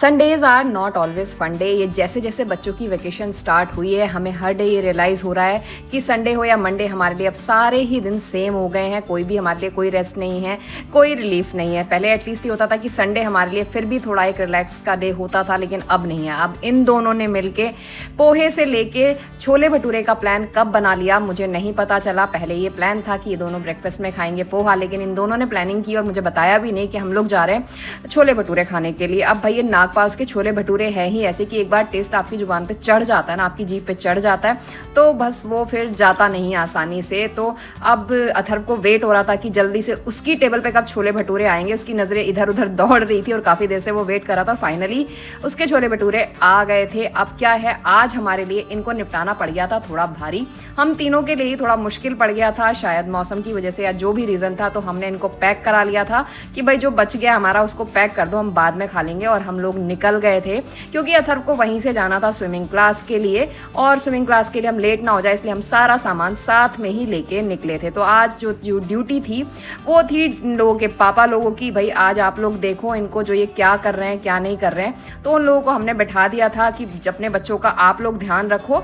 Sundays are not always fun day. ये जैसे जैसे बच्चों की वेकेशन स्टार्ट हुई है हमें हर डे ये रियलाइज़ हो रहा है कि संडे हो या मंडे हमारे लिए अब सारे ही दिन सेम हो गए हैं। कोई भी हमारे लिए कोई रेस्ट नहीं है, कोई रिलीफ नहीं है। पहले एटलीस्ट ये होता था कि संडे हमारे लिए फिर भी थोड़ा एक रिलैक्स का डे होता था, लेकिन अब नहीं है। अब इन दोनों ने मिलके पोहे से लेके छोले भटूरे का प्लान कब बना लिया मुझे नहीं पता चला। पहले ये प्लान था कि ये दोनों ब्रेकफास्ट में खाएंगे पोहा, लेकिन इन दोनों ने प्लानिंग की और मुझे बताया भी नहीं कि हम लोग जा रहे हैं छोले भटूरे खाने के लिए। अब भाई ये नागपाल के छोले भटूरे हैं ही ऐसे कि एक बार टेस्ट आपकी जुबान पे चढ़ जाता है ना, आपकी जीभ पे चढ़ जाता है तो बस वो फिर जाता नहीं आसानी से। तो अब अथर्व को वेट हो रहा था कि जल्दी से उसकी टेबल पे कब छोले भटूरे आएंगे। उसकी नज़रें इधर उधर दौड़ रही थी और काफ़ी देर से वो वेट कर रहा था और फाइनली उसके छोले भटूरे आ गए थे। अब क्या है, आज हमारे लिए इनको निपटाना पड़ गया था थोड़ा भारी। हम तीनों के लिए ही थोड़ा मुश्किल पड़ गया था, शायद मौसम की वजह से या जो भी रीज़न था। तो हमने इनको पैक करा लिया था कि भाई जो बच गया हमारा उसको पैक कर दो, हम बाद में खा लेंगे। और हम लोग निकल गए थे क्योंकि अथर्व को वहीं से जाना था स्विमिंग क्लास के लिए, और स्विमिंग क्लास के लिए हम लेट ना हो जाए इसलिए हम सारा सामान साथ में ही लेके निकले थे। तो आज जो ड्यूटी थी वो थी इन लोगों के पापा लोगों की। भाई आज आप लोग देखो इनको, जो ये क्या कर रहे हैं क्या नहीं कर रहे हैं। तो उन लोगों को हमने बैठा दिया था कि अपने बच्चों का आप लोग ध्यान रखो।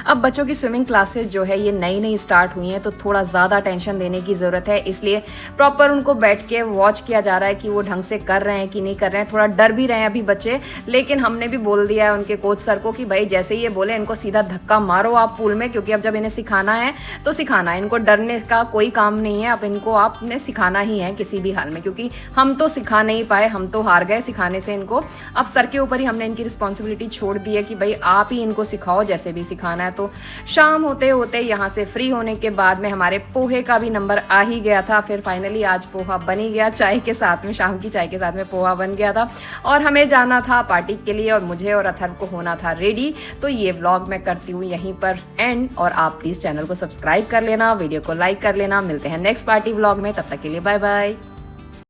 अब बच्चों की स्विमिंग क्लासेस जो है ये नई नई स्टार्ट हुई हैं तो थोड़ा ज़्यादा टेंशन देने की ज़रूरत है, इसलिए प्रॉपर उनको बैठ के वॉच किया जा रहा है कि वो ढंग से कर रहे हैं कि नहीं कर रहे हैं। थोड़ा डर भी रहे हैं अभी बच्चे, लेकिन हमने भी बोल दिया है उनके कोच सर को कि भाई जैसे ही ये बोले इनको सीधा धक्का मारो आप पूल में, क्योंकि अब जब इन्हें सिखाना है तो सिखाना है, इनको डरने का कोई काम नहीं है। अब इनको आपने सिखाना ही है किसी भी हाल में, क्योंकि हम तो सिखा नहीं पाए, हम तो हार गए सिखाने से इनको। अब सर के ऊपर ही हमने इनकी रिस्पॉन्सिबिलिटी छोड़ दी है कि भाई आप ही इनको सिखाओ जैसे भी सिखाना है। तो शाम होते होते यहाँ से फ्री होने के बाद में हमारे पोहे का भी नंबर आ ही गया था। फिर फाइनली आज पोहा बन ही गया, चाय के साथ में, शाम की चाय के साथ में पोहा बन गया था और हमें जाना था पार्टी के लिए और मुझे और अथर्व को होना था रेडी। तो ये व्लॉग मैं करती हूँ यहीं पर एंड, और आप प्लीज़ चैनल को सब्सक्राइब कर लेना, वीडियो को लाइक कर लेना। मिलते हैं नेक्स्ट पार्टी व्लॉग में, तब तक के लिए बाय बाय।